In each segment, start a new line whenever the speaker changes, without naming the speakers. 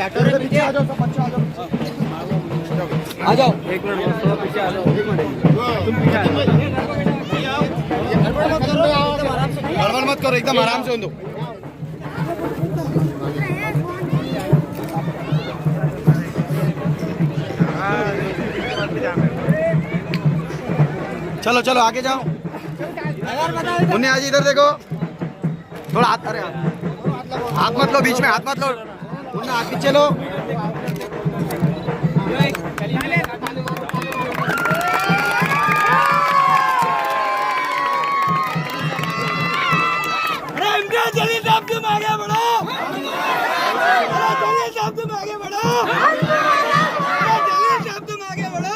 पीछे आ जाओ, सब बच्चे आ जाओ, आ जाओ। एक मिनट थोड़ा पीछे आ जाओ, एक मिनट तुम पीछे आ जाओ। गड़बड़ मत करो, एकदम आराम से दो। चलो चलो आगे जाओ। मुन्ने आज इधर देखो, थोड़ा हाथ, अरे हाथ मत लो बीच में, हाथ मत लो मुन्ना, हाथ पीछे लो। अरे इम्तियाज जलील साहब तुम आगे बढ़ो, अरे जलील साहब तुम आगे बढ़ो, अरे जलील साहब तुम आगे बढ़ो।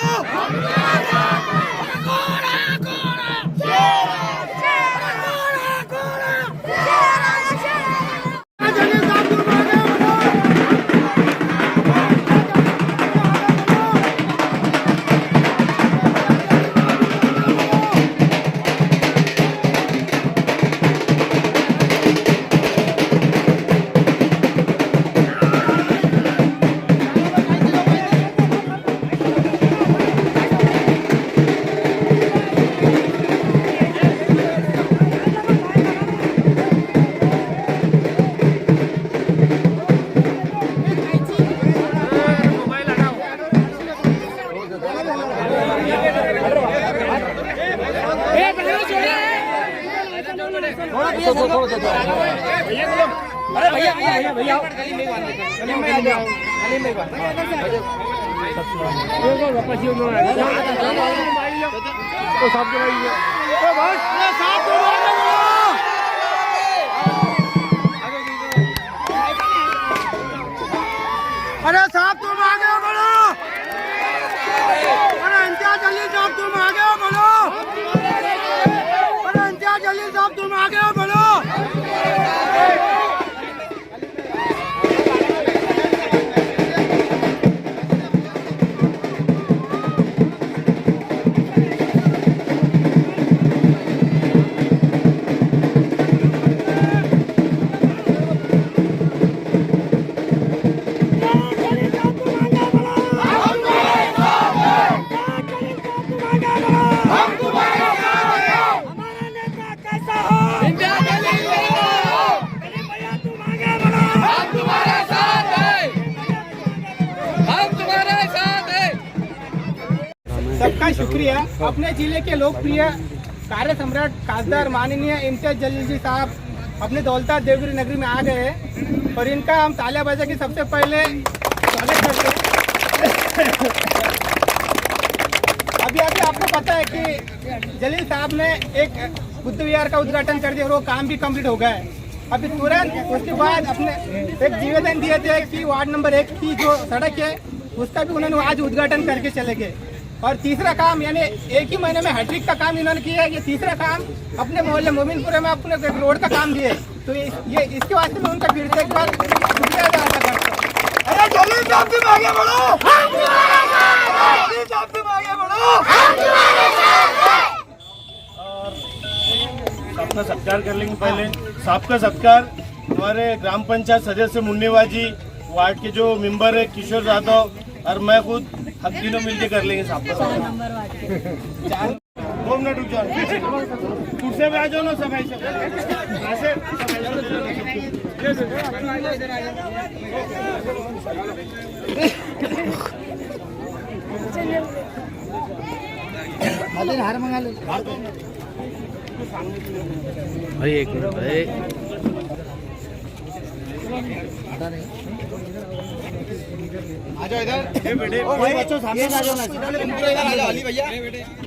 अरे भैया भैया भैया गली में आ जाओ, गली में वापस तो साफ कराइए। अरे साहब तुम आगे बढ़ो, अरे इम्तियाज जलील साहब तुम आगे बढ़ो, अरे इम्तियाज जलील साहब तुम आगे बढ़ो। सबका शुक्रिया। अपने जिले के लोकप्रिय कार्य सम्राट खासदार माननीय इम्तियाज जलील जी साहब अपने दौलता देवगिरी नगरी में आ गए हैं और इनका हम तालियां बजा के सबसे पहले स्वागत करते हैं। अभी आपको पता है कि जलील साहब ने एक बुद्ध विहार का उद्घाटन कर दिया और वो काम भी कंप्लीट हो गया है। अभी तुरंत उसके बाद अपने एक निवेदन दिए थे कि वार्ड नंबर 1 की जो सड़क है उसका भी उन्होंने आज उद्घाटन करके चले गए। और तीसरा काम यानी एक ही महीने में हैट्रिक का काम इन्होंने किया है। ये तीसरा काम अपने मोहल्ले मोमिनपुरे में अपने रोड का काम दिए, तो ये इसके वास्ते मैं उनका फिर से एक बार शुक्रिया अदा करता हूँ। अरे जलील साहब तुम आगे बढ़ो, जलील साहब तुम आगे बढ़ो।
और सबका सत्कार कर लेंगे। पहले सबका सत्कार हमारे ग्राम पंचायत सदस्य मुन्नेबाजी, वार्ड के जो मेंबर है किशोर यादव और मैं खुद हम तीनों मिलके कर लेंगे साहब का। 2 मिनट रुक जाओ, कुर्सी पे आ जाओ ना सब ऐसे।
हार मंगा ले
भाई, एक मिनट भाई।
आ जाओ इधर, भाई बच्चों सामने आ जाओ ना, इधर आ जाओ अली भैया,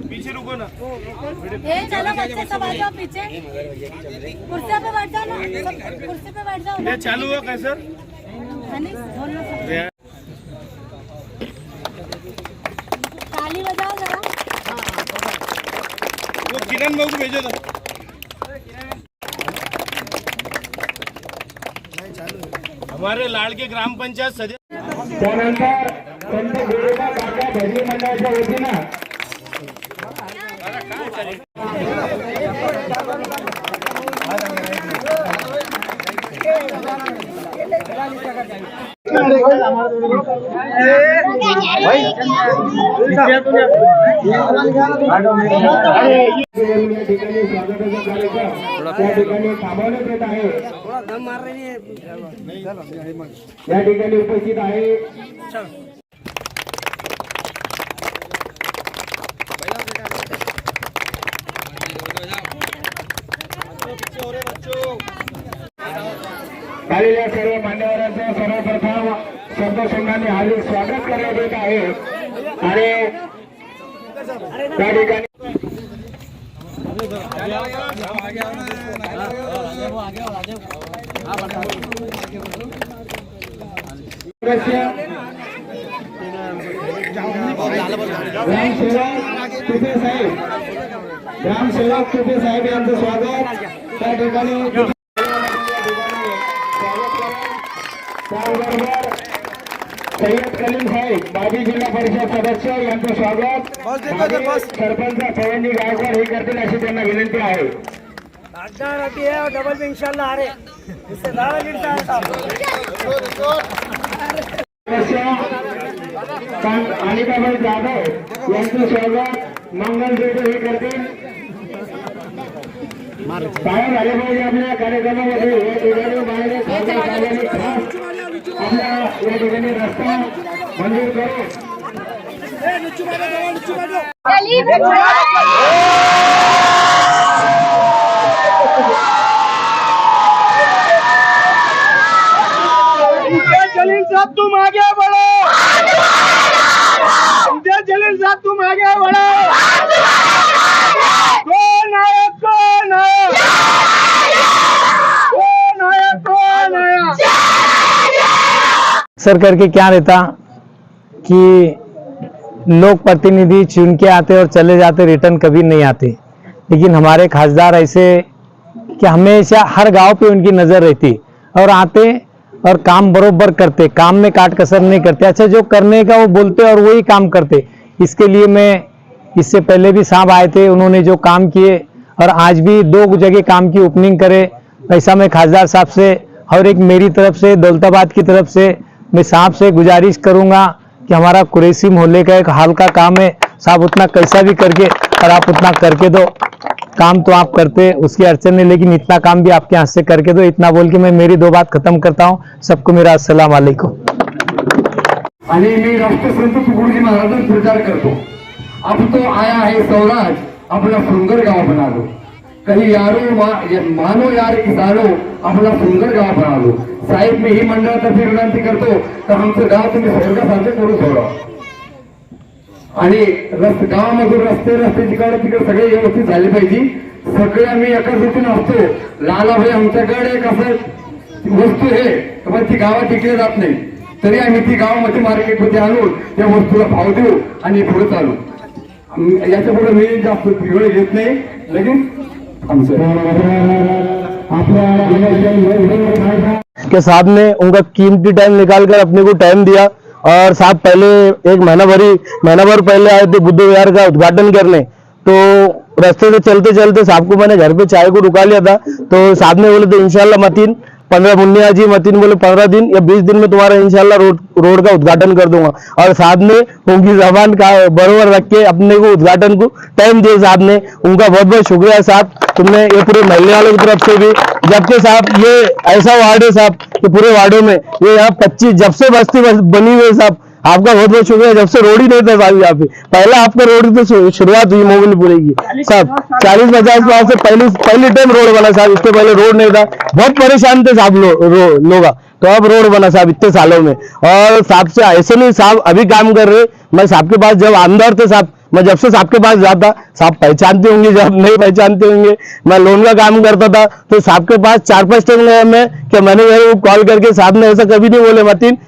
पीछे रुको ना।
ये चलो बच्चे सब आ जाओ पीछे, कुर्सी पे बैठ जाओ ना, कुर्सी पे बैठ जाओ।
ये चालू हुआ कैसे?
ताली बजाओ जरा।
वो किरण बाबू को भेजो था। हमारे लाड़ के ग्राम पंचायत सदस्य
त्यानंतर संत गुरुबा काका भजनी मंडळाच्या वतीनं ठिकाणी स्वागताचा कार्यक्रम त्या ठिकाणी थांबवण्यात येत आहे. या ठिकाणी उपस्थित आहे आलेल्या सर्व मान्यवरांचं सर्वप्रथम शब्दसंघाने हार्दिक स्वागत करण्यात येत आहे. आणि त्या ठिकाणी ग्रामसेवक तुपे साहेब यांचं स्वागत त्या ठिकाणी त्याचबरोबर सय्यद कलीम साहेब माजी जिल्हा परिषद सदस्य यांचं स्वागत सरपंच पवनजी गायकवाड हे करतील अशी त्यांना विनंती आहे.
डबल इंशाल्लाह आ रहे इससे ज्यादा लीड
अनिताबाई जाधव यांचं स्वागत मंगल जोडे हे करतील. काय झाले पाहिजे आपल्या कार्यक्रमामध्ये या ठिकाणी बाहेर खास आपल्या या ठिकाणी रस्ता मंजूर करू.
जलील साहब तुम आगे बढ़ो, जलील साहब तुम आगे बढ़ो. कौन आया, कौन आया, कौन आया, कौन आया.
अक्सर करके क्या रहता कि लोग प्रतिनिधि चुन के आते और चले जाते, रिटर्न कभी नहीं आते. लेकिन हमारे खासदार ऐसे कि हमेशा हर गांव पे उनकी नजर रहती और आते और काम बरोबर करते, काम में काट कसर नहीं करते. अच्छा जो करने का वो बोलते और वही काम करते. इसके लिए मैं इससे पहले भी साहब आए थे, उन्होंने जो काम किए और आज भी 2 जगह काम की ओपनिंग करे. ऐसा मैं खासदार साहब से और एक मेरी तरफ से दौलताबाद की तरफ से मैं साहब से गुजारिश करूंगा कि हमारा कुरैशी मोहल्ले का एक हाल का काम है साहब, उतना कैसा भी करके और आप उतना करके दो. काम तो आप करते उसकी अड़चन नहीं, लेकिन इतना काम भी आपके हाथ से करके दो. इतना बोल के मैं मेरी 2 बात खत्म करता हूँ. सबको मेरा अस्सलाम वालेकुम.
आणि मी राष्ट्रसंत तुकडोजी महाराजांचा प्रचार करतो. अब तो आया है स्वराज, अपना सुंदर गांव बना लो. कहीं यारो मानो यार किसानो, अपना सुंदर गांव बना लो. साहेब मी ही मंडळातर्फे विनंती करतो तर आमचं गाव तुम्ही स्वर्गासारखे करून सोडा. आणि गावामधून रस्ते तिकडे सगळे व्यवस्थित झाले पाहिजे. सगळे आम्ही एकाच रीतीने असतो. लालाभाई आमच्याकडे एक असं वस्तू आहे पण ती गावात विकली जात नाही, तरी आम्ही ती गावामध्ये मार्केटमध्ये आणून त्या वस्तूला भाव देऊ आणि पुढे चालू. याच्या पुढे मी जास्त वेळ घेत नाही. लगेच
के साहब ने उनका कीमती टाइम निकाल कर अपने को टाइम दिया और साहब पहले एक महीना भर पहले आए थे बुद्ध विहार का उद्घाटन करने. तो रास्ते से चलते चलते साहब को मैंने घर पे चाय को रुका लिया था. तो साहब ने बोले थे इंशाल्लाह मतीन 15 मुन्निया जी मतीन बोले 15 दिन या 20 दिन में तुम्हारा इंशाल्लाह रोड का उद्घाटन कर दूंगा. और साहब ने उनकी जबान का बरोबर रख के अपने को उद्घाटन को टाइम दिया. साहब ने उनका बहुत बहुत शुक्रिया साहब. तुमने ये पूरे महल्ले वालों की तरफ से भी, जबकि साहब ये ऐसा वार्ड है साहब कि पूरे वार्डों में ये यहाँ 25 जब से बस्ती बनी हुई है साहब, आपका बहुत बहुत शुक्रिया. जब से रोड ही नहीं था साहब यहाँ पे, पहला आपका रोड तो शुरुआत हुई मोगलीपुरे की साहब. 40-50 साल से पहली टाइम रोड बना साहब. इसके पहले रोड नहीं था, बहुत परेशान थे साहब लोग. तो अब रोड बना साहब इतने सालों में. और साहब से ऐसे नहीं साहब अभी काम कर रहे. मैं साहब के पास जब आमदार थे साहब, मैं जब से साहब के पास जाता, साहब पहचानते होंगे, जब नहीं पहचानते होंगे, मैं लोन का काम करता था तो साहब के पास 4-5 टाइम गया मैं कि मैनेजर को कॉल करके. साहब ने ऐसा कभी नहीं बोले मतीन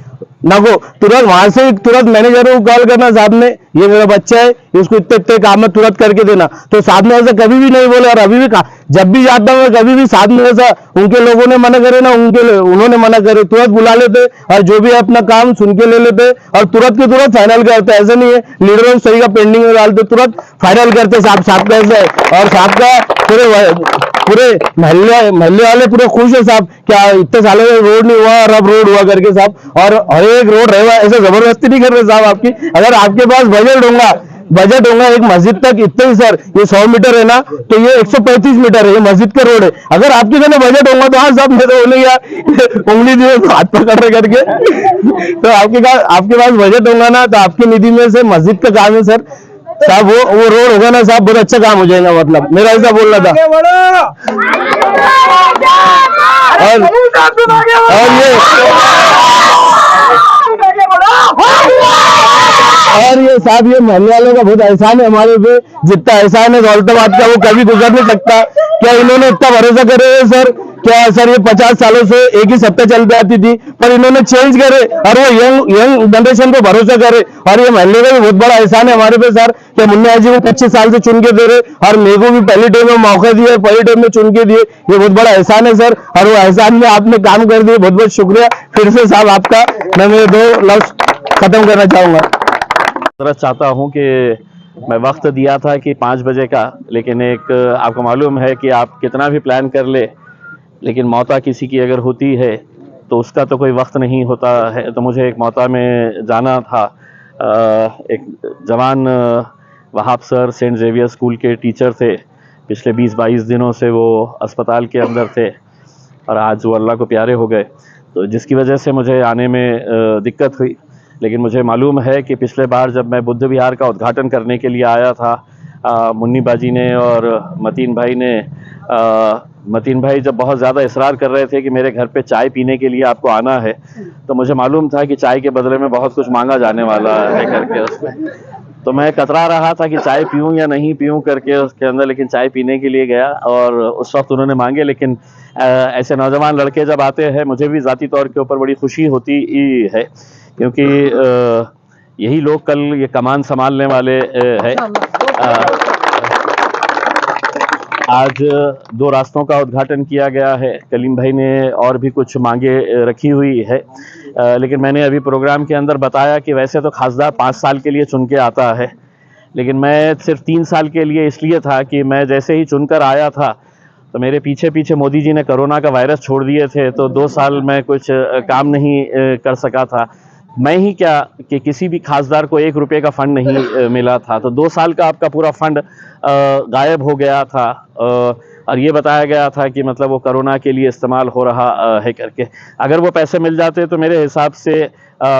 नको, तुरंत वहां से तुरंत मैनेजर को कॉल करना साहब ने, ये मेरा बच्चा है इसको इतने काम में तुरंत करके देना. तो साहब ने ऐसा कभी भी नहीं बोले. और अभी भी जब भी जाता हूँ कभी भी साहब ने ऐसा, उनके लोगों ने मना करे ना उन्होंने मना करे, तुरंत बुला लेते और जो भी अपना काम सुन के ले लेते और तुरंत के तुरंत फाइनल करते. ऐसा नहीं है लीडरों सही का पेंडिंग में डालते, तुरंत फाइनल करते. साहब का ऐसा है. और साहब का पूरे महल्ले वाले पूरे खुश है साहब, क्या इतने सालों में रोड नहीं हुआ और अब रोड हुआ करके साहब। और हर एक रोड रहेगा, ऐसे जबरदस्ती नहीं कर रहे साहब आपकी। अगर आपके पास बजट होगा एक मस्जिद तक इतने ही सर, ये 100 मीटर है ना, तो ये 135 मीटर है, ये मस्जिद का रोड है। अगर आपके घर में बजट होगा तो हाँ साहब, मैं तो बोले यार उंगली दिए तो हाथ पकड़ रहे करके तो आपके पास बजट होगा ना, तो आपकी निधि में से मस्जिद का काम है सर साहब, वो रोड होगा ना साहब, बहुत अच्छा काम हो जाएगा। मतलब मेरा ऐसा बोलना था। और ये साहब, ये महल्ले वालों का बहुत एहसान है हमारे पे, जितना एहसान है दौलताबाद का वो कभी गुजर नहीं सकता। क्या इन्होंने इतना भरोसा करे है सर? क्या सर, ये 50 सालों से एक ही सत्ता चलती आती थी, पर इन्होंने चेंज करे और वो यंग जनरेशन को भरोसा करे। और ये महल्ले का भी बहुत बड़ा एहसान है हमारे पे सर, क्या मुन्ना जी को 25 साल से चुन के दे रहे और मेरे को भी पहले टाइम में मौका दिया, पहले टाइम में चुन के दिए, ये बहुत बड़ा एहसान है सर। और वो एहसान में आपने काम कर दिए, बहुत बहुत शुक्रिया फिर से साहब आपका। मैं मेरे 2 लफ्ज खत्म करना चाहूंगा।
चाहता हूं कि मैं वक्त दिया था कि 5 बजे का, लेकिन एक आपको मालूम है कि आप कितना भी प्लान कर ले, लेकिन मौता किसी की अगर होती है तो उसका तो कोई वक्त नहीं होता है। तो मुझे एक मौता में जाना था। एक जवान Wahab sir Saint Xavier school के टीचर थे, पिछले 20-22 दिनों से वो अस्पताल के अंदर थे और आज वो अल्लाह को प्यारे हो गए, तो जिसकी वजह से मुझे आने में दिक्कत हुई। लेकिन मुझे मालूम है कि पिछले बार जब मैं बुद्ध विहार का उद्घाटन करने के लिए आया था, मुन्नी बाजी ने और मतीन भाई जब बहुत ज़्यादा इसरार कर रहे थे कि मेरे घर पे चाय पीने के लिए आपको आना है, तो मुझे मालूम था कि चाय के बदले में बहुत कुछ मांगा जाने वाला है करके उसमें। तो मैं कतरा रहा था कि चाय पीऊँ या नहीं पीऊँ करके उसके अंदर, लेकिन चाय पीने के लिए गया और उस वक्त उन्होंने मांगे। लेकिन ऐसे नौजवान लड़के जब आते हैं, मुझे भी ज़ाती तौर के ऊपर बड़ी खुशी होती है, क्योंकि यही लोग कल ये कमान संभालने वाले हैं। आज 2 रास्तों का उद्घाटन किया गया है। कलीम भाई ने और भी कुछ मांगे रखी हुई है, लेकिन मैंने अभी प्रोग्राम के अंदर बताया कि वैसे तो खासदार 5 साल के लिए चुन के आता है, लेकिन मैं सिर्फ 3 साल के लिए इसलिए था कि मैं जैसे ही चुनकर आया था तो मेरे पीछे पीछे मोदी जी ने कोरोना का वायरस छोड़ दिए थे, तो 2 साल मैं कुछ काम नहीं कर सका था। मैं ही क्या कि किसी भी खासदार को 1 रुपये का फंड नहीं मिला था, तो 2 साल का आपका पूरा फंड गायब हो गया था। और ये बताया गया था कि मतलब वो कोरोना के लिए इस्तेमाल हो रहा है करके। अगर वो पैसे मिल जाते तो मेरे हिसाब से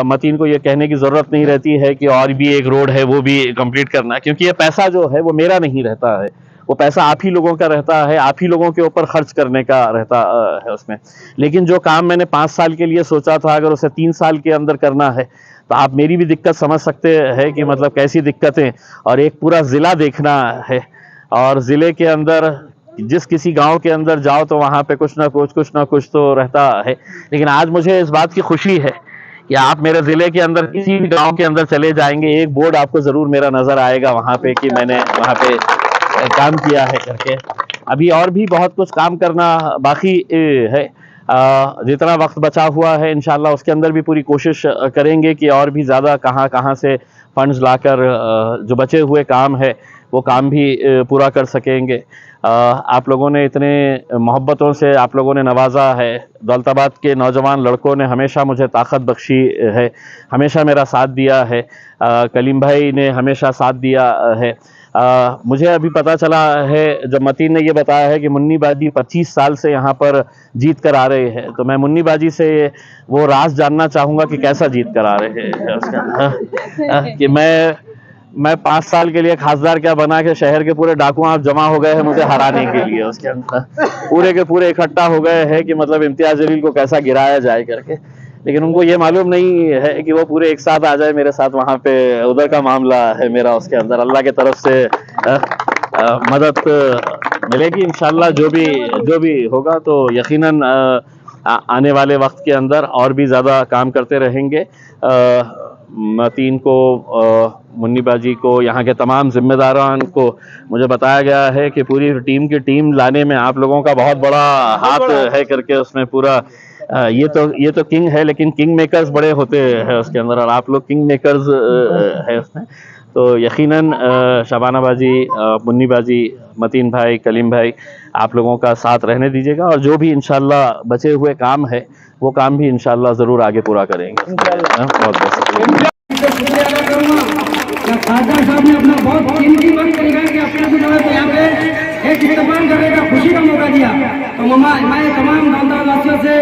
मतीन को ये कहने की ज़रूरत नहीं रहती है कि और भी एक रोड है वो भी कंप्लीट करना, क्योंकि ये पैसा जो है वो मेरा नहीं रहता है, वो पैसा आप ही लोगों का रहता है, आप ही लोगों के ऊपर खर्च करने का रहता है उसमें। लेकिन जो काम मैंने 5 साल के लिए सोचा था, अगर उसे 3 साल के अंदर करना है, तो आप मेरी भी दिक्कत समझ सकते हैं कि मतलब कैसी दिक्कतें, और एक पूरा ज़िला देखना है। और ज़िले के अंदर जिस किसी गांव के अंदर जाओ तो वहाँ पे कुछ ना कुछ तो रहता है। लेकिन आज मुझे इस बात की खुशी है कि आप मेरे ज़िले के अंदर किसी भी गाँव के अंदर चले जाएंगे, एक बोर्ड आपको ज़रूर मेरा नज़र आएगा वहाँ पे कि मैंने वहाँ पे काम किया है करके। अभी और भी बहुत कुछ काम करना बाकी है। जितना वक्त बचा हुआ है इंशाल्लाह उसके अंदर भी पूरी कोशिश करेंगे कि और भी ज़्यादा कहाँ से फंड्स लाकर जो बचे हुए काम है वो काम भी पूरा कर सकेंगे। आप लोगों ने इतने मोहब्बतों से आप लोगों ने नवाजा है। दौलताबाद के नौजवान लड़कों ने हमेशा मुझे ताकत बख्शी है, हमेशा मेरा साथ दिया है। कलीम भाई ने हमेशा साथ दिया है। मुझे अभी पता चला है, जब मतीन ने ये बताया है कि मुन्नी बाजी 25 साल से यहाँ पर जीत कर आ रहे हैं, तो मैं मुन्नी बाजी से वो राज जानना चाहूँगा कि कैसा जीत कर आ रहे हैं उसका। कि मैं 5 साल के लिए खासदार क्या बना के शहर के पूरे डाकुआं आप जमा हो गए हैं मुझे हराने के लिए, उसके अंदर पूरे के पूरे इकट्ठा हो गए हैं कि मतलब इम्तियाज जलील को कैसा गिराया जाए करके। लेकिन उनको ये मालूम नहीं है कि वो पूरे एक साथ आ जाए मेरे साथ वहाँ पे, उधर का मामला है मेरा उसके अंदर। अल्लाह के तरफ से मदद मिलेगी इंशाल्लाह। जो भी होगा तो यकीनन आने वाले वक्त के अंदर और भी ज़्यादा काम करते रहेंगे। मतीन को, मुन्नी बाजी को, यहाँ के तमाम जिम्मेदारान को मुझे बताया गया है कि पूरी टीम की टीम लाने में आप लोगों का बहुत बड़ा हाथ है करके। उसमें पूरा ये तो किंग है, लेकिन किंग मेकर्स बड़े होते हैं उसके अंदर, और आप लोग किंग मेकर्स है उसमें। तो यकीनन शबाना बाजी, मुन्नी बाजी, मतीन भाई, कलीम भाई, आप लोगों का साथ रहने दीजिएगा और जो भी इंशाल्लाह बचे हुए काम है वो काम भी इंशाल्लाह ज़रूर आगे पूरा करेंगे। बहुत बहुत शुक्रिया।
खासदार साहब ने अपना बहुत कीमती वक्त निकाल के अपने को जो है यहाँ पे एक इस्तेमाल करने का खुशी का मौका दिया। तो ममा मैं तमाम दौलता वासियों से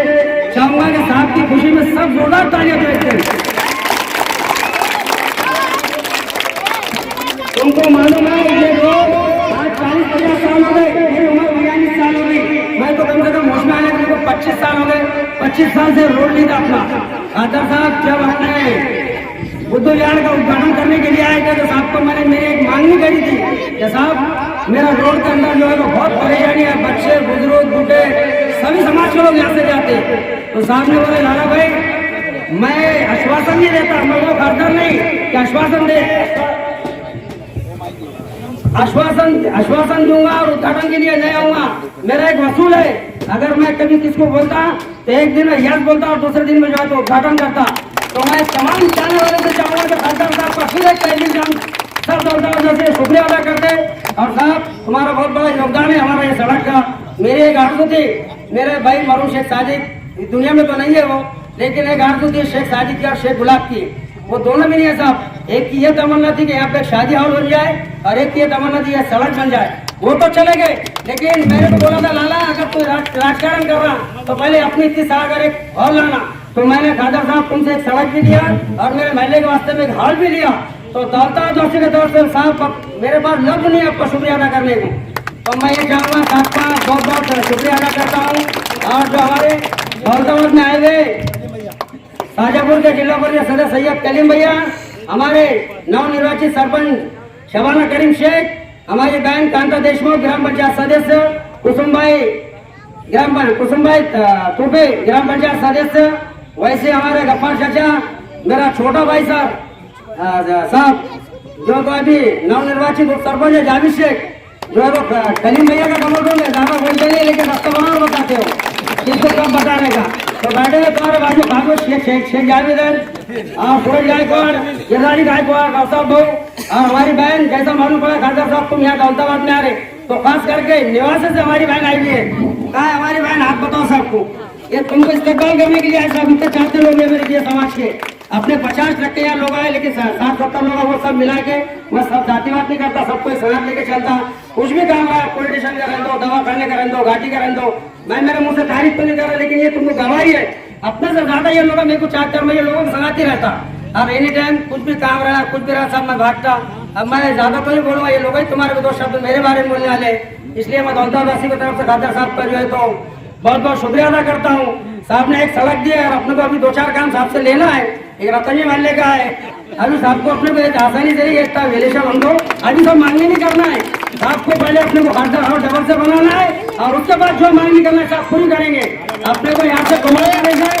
चाहूंगा कि साहब की खुशी में सब जोरदार तालियां देते। तुमको मालूम है ये लोग आज 40-50 साल हो गए, मेरी उम्र 42 साल हो गई, मैं तो कम से कम होश में आने के 25 साल हो गए। 25 साल से रोड नहीं था अपना। खासदार साहब जब आपने बुद्ध विहार का उद्घाटन करने के लिए आए थे तो साहब को मैंने मेरी एक मांगनी करी थी कि साहब मेरा रोड के अंदर जो है वो बहुत परेशानी है, बच्चे बुजुर्ग बूढ़े सभी समाज के लोग यहाँ से जाते। तो साहब ने बोले लाला भाई मैं आश्वासन नहीं देता, मैं वो खासदार नहीं कि आश्वासन दे, आश्वासन दूंगा और उद्घाटन के लिए नहीं आऊंगा। मेरा एक वसूल है, अगर मैं कभी किसको बोलता तो एक दिन में यस बोलता और दूसरे दिन में जो है तो उद्घाटन करता। तो मैं तमाम चाहने वालों से चाहूंगा कि खासदार साहब का फिर एक पहली सब दौलतावासियों से शुक्रिया अदा करते। और साहब तुम्हारा बहुत बड़ा योगदान है हमारा ये सड़क का। मेरी एक आरज़ू थी, मेरे भाई मरूम शेख साजिद दुनिया में तो नहीं है वो, लेकिन एक आरज़ू थी शेख साजिद की और शेख गुलाब की, वो दोनों भी नहीं है साहब। एक की ये तमन्ना थी कि यहाँ पे शादी हॉल बन जाए और एक की ये तमन्ना थी सड़क बन जाए। वो तो चले गए, लेकिन मैंने तो बोला था लाला अगर तू राजकारण कर रहा तो पहले अपनी इतनी साल अगर एक हॉल लाना। तो मैंने खादर साहब तुमसे एक सड़क भी लिया और मेरे महल्ले के वास्ते में एक हॉल भी लिया। तो दौलता दोस्ती के तौर से साहब मेरे पास लफ्ज नहीं आपका शुक्रिया अदा करने को। तो मैं ये चाहूँगा साहब का बहुत बहुत शुक्रिया अदा करता हूँ। और जो हमारे दौलताबाद में आए हुए शाजापुर के जिला परिषद सदस्य सैयद कलीम भैया, हमारे नवनिर्वाचित सरपंच शबाना करीम शेख, हमारी बहन कांता देशमुख ग्राम पंचायत सदस्य, कुसुमभाई तुबे ग्राम पंचायत सदस्य, वैसे हमारे गफ्फार चाचा, मेरा छोटा भाई साहब जो तो अभी नवनिर्वाचित उप सरपंच है जावेद शेख, जो है वो कलीम भैया का कमर में ज्यादा बोलते नहीं लेकिन रास्ता बनाना बताते हो, किसको कब बताने का। तो बैठे हुए तुम्हारे बाजू भागो शेख जावेद और सूरज गायकवाड़, गिरराजी गायकवाड़, साहब भाऊ और हमारी बहन, जैसा मालूम पड़ा खासदार साहब तुम यहाँ दौलताबाद में आ रहे तो खास करके निवासी से हमारी बहन आई है। कहा है हमारी बहन, हाथ बताओ सबको, ये तुमको इस्तेमाल करने के लिए ऐसा इतने चाहते लोग हैं मेरे समाज के। अपने 50% यहाँ लोग आए लेकिन 60-70 लोग वो सब मिला के, मैं सब जातिवाद नहीं करता, सबको साथ लेके चलता। कुछ भी काम है पॉलिटिशियन का रहने दो, दवा खाने का रहने दो, घाटी का रहने दो, मैं मेरे मुंह से तारीफ तो नहीं कर रहा, लेकिन ये तुमको गवाही है। अपने से ज्यादा ये लोग मेरे को चाहते मैं ये लोगों को संगाती रहता। अब एनी टाइम कुछ भी काम रहा, कुछ भी रहा, सब मैं भागता। अब मैं ज्यादा तो नहीं बोलूंगा, ये लोग ही तुम्हारे को 2 शब्द मेरे बारे में बोलने वाले, इसलिए मैं दौलतावासी की तरफ से खादर साहब का जो है तो बहुत बहुत शुक्रिया अदा करता हूँ। साहब ने एक सड़क दी है और अपने को अभी 2-4 काम साहब से लेना है। एक रतनी महल्ले का है, अभी साहब को अपने को एक आसानी से ही एक वेलेशन हम दो, अभी सब मांगनी नहीं करना है। साहब को पहले अपने को खासदार हाउस डबल से बनाना है और उसके बाद जो मांगनी करना है साहब पूरी करेंगे। अपने को यहाँ से कुमार रहना है,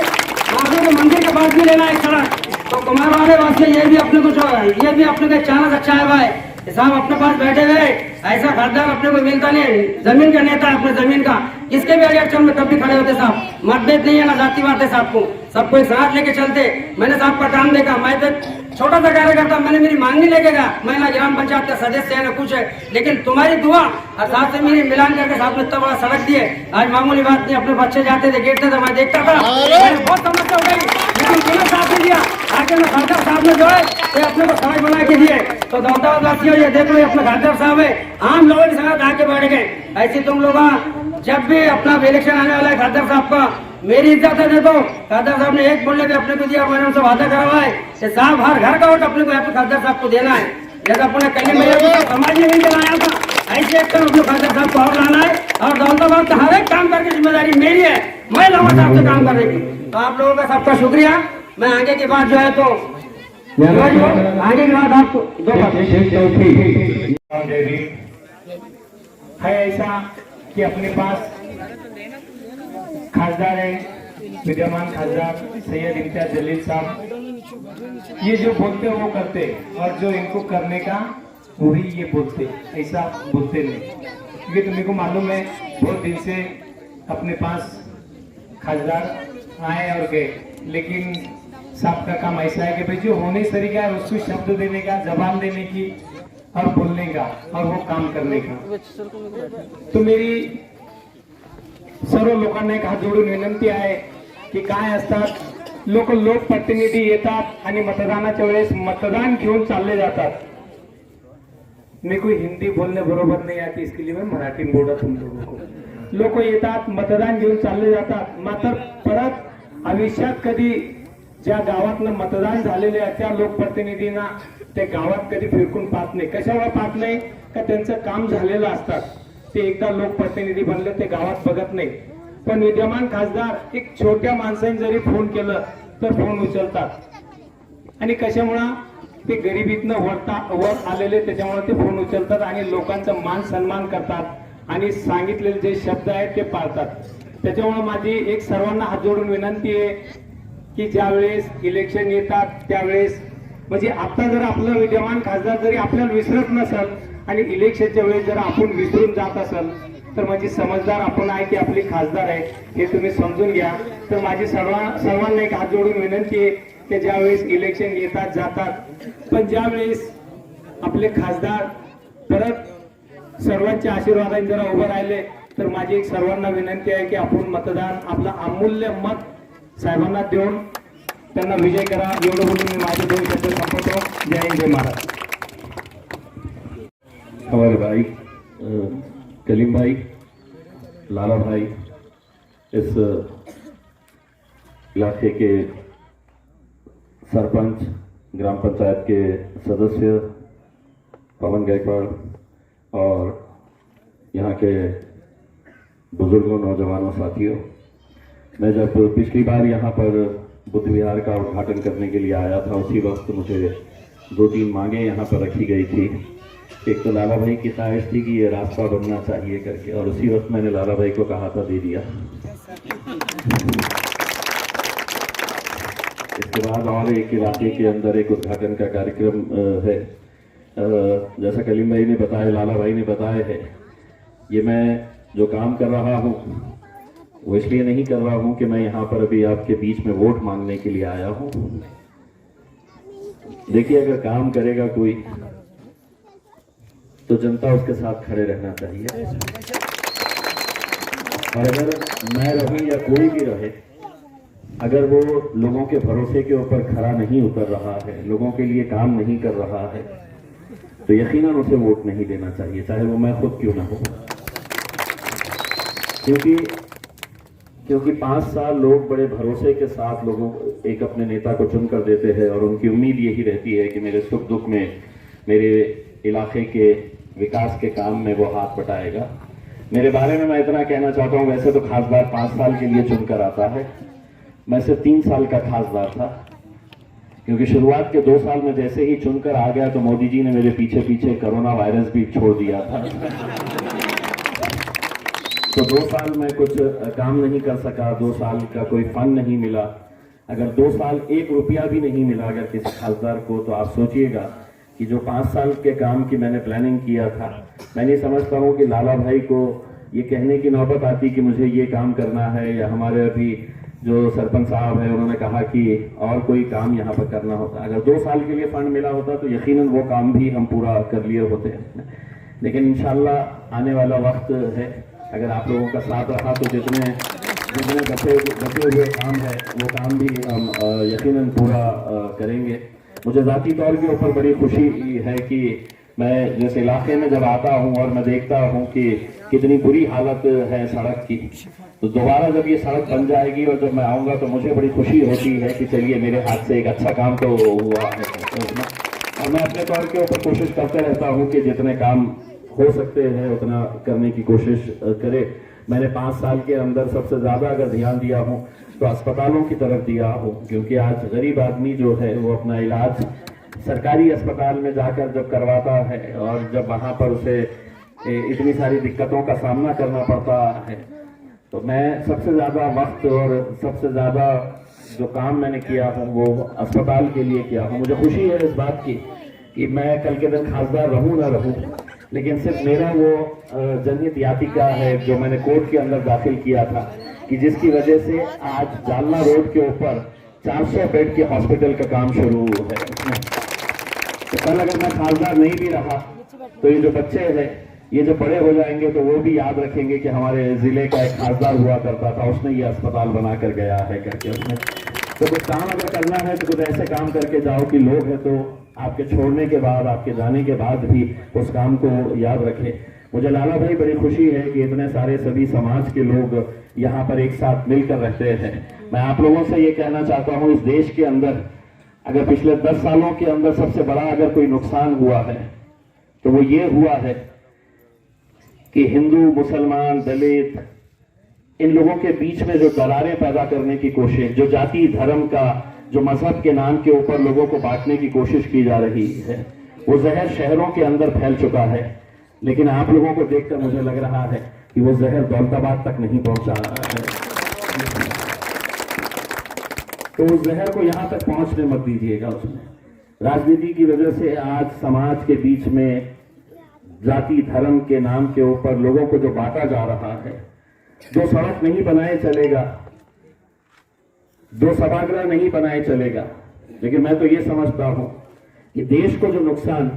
आपने को मंदिर के पास भी लेना है सड़क। तो कुमार वाले वास्ते ये भी अपने को जो है ये भी अपने को चांस अच्छा है भाई साहब अपने पास बैठे हुए ऐसा खासदार अपने को मिलता नहीं। जमीन का नेता अपने जमीन का किसके भी इलेक्शन में कभी खड़े होते साहब, मतभेद नहीं है ना जातिवाद है साहब को, सबको एक साथ लेके चलते। मैंने साहब का काम देखा, मैं तो छोटा सा कार्यकर्ता, मैंने मेरी मांगनी लेके गया, मैं ना ग्राम पंचायत का सदस्य है ना कुछ है, लेकिन तुम्हारी दुआ और साथ से मेरी मिलान करके साहब ने इतना बड़ा सड़क दिए। आज मामूली बात नहीं, अपने बच्चे जाते थे गेट से मैं देखता था, बहुत समस्या हो गई, लेकिन तुम्हें साथ दिया आगे में खासदार साहब ने जो है ये अपने को सड़क बना के दिए। तो दौलताबाद वासियों ये देख लो अपने खासदार साहब है, आम लोगों के साथ आके बैठ गए। ऐसे तुम लोग जब भी अपना इलेक्शन आने वाला है खासदार साहब का, मेरी इज्जत है देखो, खासदार साहब ने एक बोलने पे अपने को दिया, मैंने उनसे वादा करा हुआ है कि साहब हर घर का वोट अपने को यहाँ पे खासदार साहब को देना है। जैसे अपने कलीम भैया को समाज में नहीं दिलाया था, ऐसे एक अपने खासदार साहब को और लाना है। और दौलताबाद का हर एक काम करके जिम्मेदारी मेरी है, मैं लाऊंगा साहब से काम करने की। तो आप लोगों का सबका शुक्रिया। मैं आगे की बात जो है तो आगे की बात आपको
है ऐसा कि अपने पास खासदार है, विद्यमान खासदार सैयद इम्तियाज जलील साहब, ये जो बोलते हैं वो करते, और जो इनको करने का वही ये बोलते, ऐसा बोलते नहीं। क्योंकि तुम्हें को मालूम है बहुत दिन से अपने पास खासदार आए और गए, लेकिन साहब का काम ऐसा है कि भाई जो होने तरीका है उसको शब्द देने का, जबान देने की और बोलने का और वो काम करने का. तो मेरी सर्व लोकांना एक हात जोडून विनंती आहे की काय असतात लोकप्रतिनिधी येतात आणि मतदानाच्या वेळेस मतदान घेऊन चालले जातात. मेरे को हिंदी बोलने बरोबर नहीं आती, इसके लिए मैं मराठी में बोल रहा तुम लोगों को. लोक येतात, मतदान घेऊन चालले जातात, मात्र परत आयुष्यात कधी ज्या गावातनं मतदान झालेले आहे त्या लोकप्रतिनिधींना ते गावात कधी फिरकून पाहत नाही. कशामुळे पाहत नाही का त्यांचं काम झालेलं असतात. ते एकदा लोकप्रतिनिधी बनले ते गावात बघत नाही. पण विद्यमान खासदार एक छोट्या माणसाने जरी फोन केलं तर फोन उचलतात. आणि कशामुळे ते गरिबीतनं वर आलेले त्याच्यामुळे ते फोन उचलतात आणि लोकांचा मान सन्मान करतात आणि सांगितलेले जे शब्द आहेत ते पाळतात. त्याच्यामुळे माझी एक सर्वांना हात जोडून विनंती आहे की ज्यावेळेस इलेक्शन येतात त्यावेळेस म्हणजे आता जर आपलं विद्यमान खासदार जरी आपल्याला विसरत नसेल आणि इलेक्शनच्या वेळेस जर आपण विसरून जात असेल तर माझी समजदार आपण आहे की आपली खासदार आहे हे तुम्ही समजून घ्या. तर माझी सर्वांना एक हात जोडून विनंती आहे की ज्यावेळेस इलेक्शन येतात जातात पण ज्यावेळेस आपले खासदार परत सर्वांच्या आशीर्वादाने जरा उभं राहिले तर माझी एक सर्वांना विनंती आहे की आपण मतदान आपलं अमूल्य मत साहेबांना देऊन त्यांना विजय करा. एवढं बोलून मी माझे 2 शब्द संपवतो. जय हिंद जय महाराज.
हमारे भाई कलीम भाई, लाला भाई, इस इलाके के सरपंच, ग्राम पंचायत के सदस्य पवन गायकवाड़ और यहाँ के बुजुर्गों, नौजवानों, साथियों, मैं जब पिछली बार यहाँ पर बुद्ध विहार का उद्घाटन करने के लिए आया था उसी वक्त मुझे 2-3 मांगे यहाँ पर रखी गई थी. एक तो लाला भाई की ख्वाहिश थी कि ये रास्ता बनना चाहिए करके और उसी वक्त मैंने लाला भाई को कहा था, दे दिया. इसके बाद और एक इलाके के अंदर एक उद्घाटन का कार्यक्रम है. जैसा कलीम भाई ने बताया, लाला भाई ने बताया है, ये मैं जो काम कर रहा हूँ वो इसलिए नहीं कर रहा हूँ कि मैं यहाँ पर अभी आपके बीच में वोट मांगने के लिए आया हूँ. देखिए, अगर काम करेगा कोई तो जनता उसके साथ खड़े रहना चाहिए. और अगर मैं रहूं या कोई भी रहे, अगर वो लोगों के भरोसे के ऊपर खड़ा नहीं उतर रहा है, लोगों के लिए काम नहीं कर रहा है, तो यकीनन उसे वोट नहीं देना चाहिए, चाहे वो मैं खुद क्यों ना हो. क्योंकि 5 साल लोग बड़े भरोसे के साथ लोगों एक अपने नेता को चुनकर देते हैं और उनकी उम्मीद यही रहती है कि मेरे सुख दुख में, मेरे इलाके के विकास के काम में वो हाथ बटाएगा. मेरे बारे में मैं इतना कहना चाहता हूँ, वैसे तो खासदार 5 साल के लिए चुनकर आता है, मैं सिर्फ 3 साल का खासदार था. क्योंकि शुरुआत के 2 साल में जैसे ही चुनकर आ गया तो मोदी जी ने मेरे पीछे पीछे कोरोना वायरस भी छोड़ दिया था. तो 2 साल में कुछ काम नहीं कर सका, 2 साल का कोई फंड नहीं मिला. अगर 2 साल 1 रुपया भी नहीं मिला अगर किसी खासदार को, तो आप सोचिएगा कि जो 5 साल के काम की मैंने प्लानिंग किया था, मैं नहीं समझता हूँ कि लाला भाई को ये कहने की नौबत आती कि मुझे ये काम करना है, या हमारे अभी जो सरपंच साहब है उन्होंने कहा कि और कोई काम यहाँ पर करना होता. अगर 2 साल के लिए फंड मिला होता तो यकीनन वो काम भी हम पूरा कर लिए होते. लेकिन इंशाल्लाह आने वाला वक्त है, अगर आप लोगों का साथ रहा तो जितने बचे हुए काम है वो काम भी हम यकीनन पूरा करेंगे. मुझे ज़ाती तौर के ऊपर बड़ी खुशी है कि मैं जिस इलाके में जब आता हूँ और मैं देखता हूँ कि कितनी बुरी हालत है सड़क की, तो दोबारा जब ये सड़क बन जाएगी और जब मैं आऊँगा तो मुझे बड़ी खुशी होती है कि चलिए मेरे हाथ से एक अच्छा काम तो हुआ है. और मैं अपने तौर के ऊपर कोशिश करते रहता हूँ कि जितने काम हो सकते हैं उतना करने की कोशिश करे. मैंने 5 साल के अंदर सबसे ज़्यादा अगर ध्यान दिया हूँ तो अस्पतालों की तरफ दिया हूँ, क्योंकि आज गरीब आदमी जो है वो अपना इलाज सरकारी अस्पताल में जाकर जब करवाता है और जब वहाँ पर उसे इतनी सारी दिक्कतों का सामना करना पड़ता है, तो मैं सबसे ज़्यादा वक्त और सबसे ज़्यादा जो काम मैंने किया हूँ वो अस्पताल के लिए किया हूँ. मुझे खुशी है इस बात की कि मैं कल के दिन खासदार रहूँ ना रहूँ, लेकिन सिर्फ मेरा वो जनहित याचिका है जो मैंने कोर्ट के अंदर दाखिल किया था कि जिसकी वजह से आज जालना रोड के ऊपर 400 बेड के हॉस्पिटल का काम शुरू है उसमें। तो कल अगर मैं खासदार नहीं भी रहा तो ये जो बच्चे हैं ये जो बड़े हो जाएंगे तो वो भी याद रखेंगे कि हमारे जिले का एक खासदार हुआ करता था, उसने ये अस्पताल बना कर गया है करके उसमें। तो कुछ काम अगर करना है तो कुछ ऐसे काम करके जाओ कि लोग हैं तो आपके छोड़ने के बाद, आपके जाने के बाद भी उस काम को याद रखें। मुझे लाला भाई बड़ी खुशी है कि इतने सारे सभी समाज के लोग यहाँ पर एक साथ मिलकर रहते हैं। मैं आप लोगों से ये कहना चाहता हूँ, इस देश के अंदर अगर पिछले 10 सालों के अंदर सबसे बड़ा अगर कोई नुकसान हुआ है तो वो ये हुआ है कि हिंदू, मुसलमान, दलित, इन लोगों के बीच में जो दरारें पैदा करने की कोशिश, जो जाति धर्म का, जो मजहब के नाम के ऊपर लोगों को बांटने की कोशिश की जा रही है, वो जहर शहरों के अंदर फैल चुका है। लेकिन आप लोगों को देखकर मुझे लग रहा है कि वो जहर दौलताबाद तक नहीं पहुंचा रहा है। तो उस जहर को यहां तक पहुंचने मत दीजिएगा। उसमें राजनीति की वजह से आज समाज के बीच में जाति धर्म के नाम के ऊपर लोगों को जो बांटा जा रहा है, जो सड़क नहीं बनाए चलेगा, दो सभागृह नहीं बनाए चलेगा। लेकिन मैं तो ये समझता हूं कि देश को जो नुकसान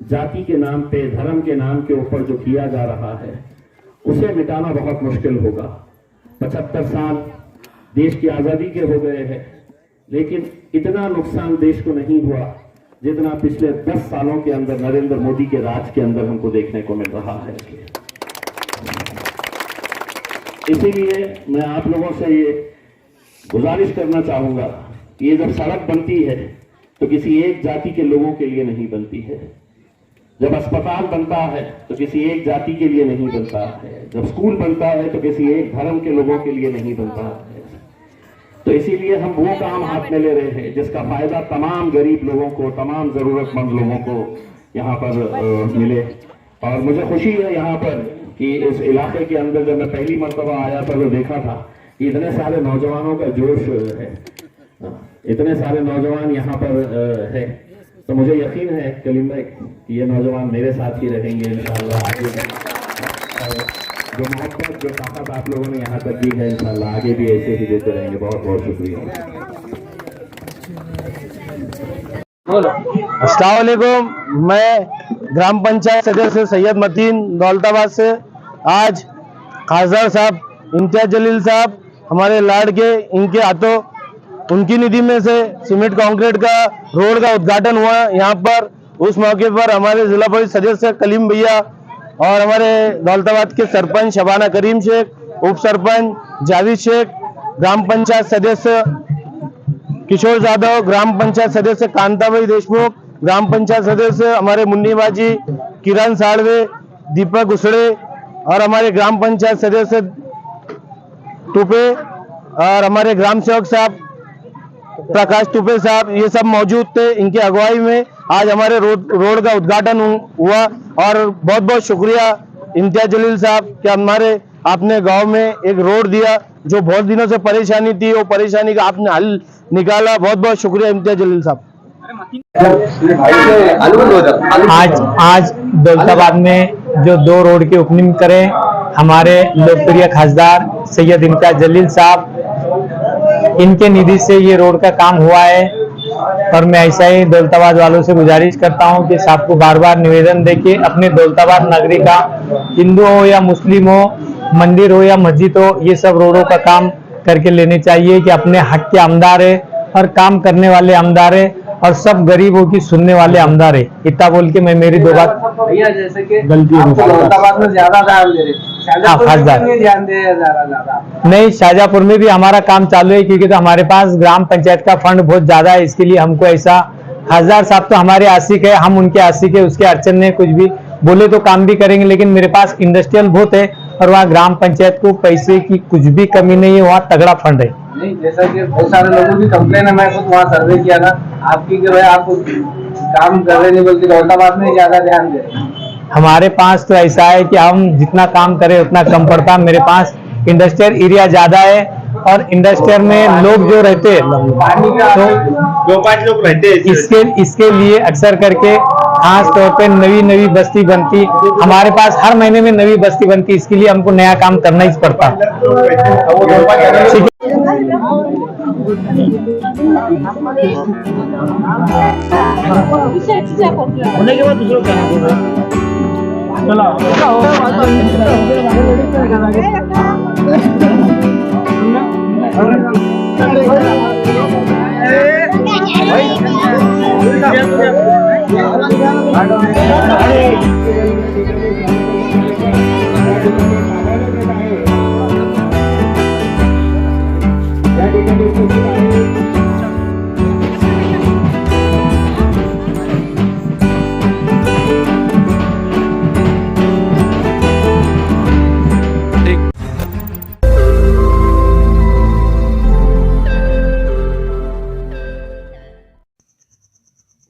जाति के नाम पे, धर्म के नाम के ऊपर जो किया जा रहा है, उसे मिटाना बहुत मुश्किल होगा। 75 साल देश की आजादी के हो गए हैं, लेकिन इतना नुकसान देश को नहीं हुआ जितना पिछले 10 सालों के अंदर नरेंद्र मोदी के राज के अंदर हमको देखने को मिल रहा है। इसीलिए मैं आप लोगों से ये गुजारिश करना चाहूंगा कि ये जब सड़क बनती है तो किसी एक जाति के लोगों के लिए नहीं बनती है, जब अस्पताल बनता है तो किसी एक जाति के लिए नहीं बनता है, जब स्कूल बनता है तो किसी एक धर्म के लोगों के लिए नहीं बनता है। तो इसीलिए हम वो काम हाथ में ले रहे हैं जिसका फायदा तमाम गरीब लोगों को, तमाम जरूरतमंद लोगों को यहाँ पर मिले। और मुझे खुशी है यहाँ पर कि इस इलाके के अंदर जब मैं पहली मर्तबा आया था तो देखा था कि इतने सारे नौजवानों का जोश है, इतने सारे नौजवान यहाँ पर है। तो मुझे यकीन है कलीम भाई कि ये नौजवान मेरे साथ ही रहेंगे इंशाअल्लाह। आगे जो मोहब्बत, जो ताकत आप लोगों ने यहाँ तक दी है, इंशाअल्लाह आगे भी ऐसे ही देते रहेंगे। बहुत बहुत शुक्रिया।
अस्सलाम वालेकुम। मैं ग्राम पंचायत सदस्य सैयद मतीन दौलताबाद से आज खासदार साहब इम्तियाज जलील साहब हमारे लाड के, इनके हाथों उनकी निधि में से सीमेंट कंक्रीट का रोड का उद्घाटन हुआ यहाँ पर। उस मौके पर हमारे जिला परिषद सदस्य कलीम भैया और हमारे दौलताबाद के सरपंच शबाना करीम शेख, उप सरपंच जावेद शेख, ग्राम पंचायत सदस्य किशोर यादव, ग्राम पंचायत सदस्य कांताभाई देशमुख, ग्राम पंचायत सदस्य हमारे मुन्नी बाजी, किरण साड़वे, दीपक उसड़े और हमारे ग्राम पंचायत सदस्य टुपे और हमारे ग्राम सेवक साहब प्रकाश टुपे साहब, ये सब मौजूद थे। इनकी अगुवाई में आज हमारे रोड का उद्घाटन हुआ और बहुत बहुत शुक्रिया इम्तियाज जलील साहब कि हमारे आपने गांव में एक रोड दिया, जो बहुत दिनों से परेशानी थी, वो परेशानी का आपने हल निकाला। बहुत बहुत शुक्रिया इम्तियाज जलील साहब।
आज दौलताबाद में जो 2 रोड की ओपनिंग करें हमारे लोकप्रिय खासदार सैयद इम्तियाज जलील साहब, इनके निधि से ये रोड का काम हुआ है। और मैं ऐसा ही दौलताबाद वालों से गुजारिश करता हूं कि साहब को बार बार निवेदन देके अपने दौलताबाद नगरी का, हिंदू हो या मुस्लिम हो, मंदिर हो या मस्जिद हो, ये सब रोडों का काम करके लेने चाहिए कि अपने हक के आमदार है और काम करने वाले आमदार है और सब गरीबों की सुनने वाले आमदार है। इतना बोल के मैं मेरी 2 बात
भैया जैसे कि
गलती
दौलताबाद में ज्यादा ध्यान दे रहे, शाहजहांपुर में ध्यान दे ज्यादा
नहीं, शाहजहांपुर में भी हमारा काम चालू है क्योंकि तो हमारे पास ग्राम पंचायत का फंड बहुत ज्यादा है। इसके लिए हमको ऐसा, खासदार साहब तो हमारे आशिक है, हम उनके आशिक है, उसके अड़चन नहीं, कुछ भी बोले तो काम भी करेंगे। लेकिन मेरे पास इंडस्ट्रियल बहुत है और वहाँ ग्राम पंचायत को पैसे की कुछ भी कमी नहीं है, वहाँ तगड़ा फंड है।
नहीं, जैसा कि बहुत सारे लोगों की कंप्लेन है, मैं खुद वहाँ सर्वे किया था आपकी कि आप काम कर रहे नहीं, बल्कि दौलताबाद में ज्यादा ध्यान दे रहे।
हमारे पास तो ऐसा है कि हम जितना काम करें उतना कम पड़ता। मेरे पास इंडस्ट्रियल एरिया ज्यादा है और इंडस्ट्रियल में लोग जो रहते हैं तो
2-5 लोग रहते हैं।
इसके लिए अक्सर करके खास तौर पे नवी बस्ती बनती, हमारे पास हर महीने में नवी बस्ती बनती, इसके लिए हमको नया काम करना ही पड़ता। ठीक
होने के बाद दूसरों क्या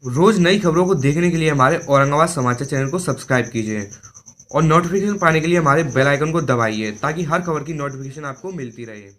रोज नई खबरों को देखने के लिए हमारे औरंगाबाद समाचार चैनल को सब्सक्राइब कीजिए और नोटिफिकेशन पाने के लिए हमारे बेल आइकन को दबाइए ताकि हर खबर की नोटिफिकेशन आपको मिलती रहे।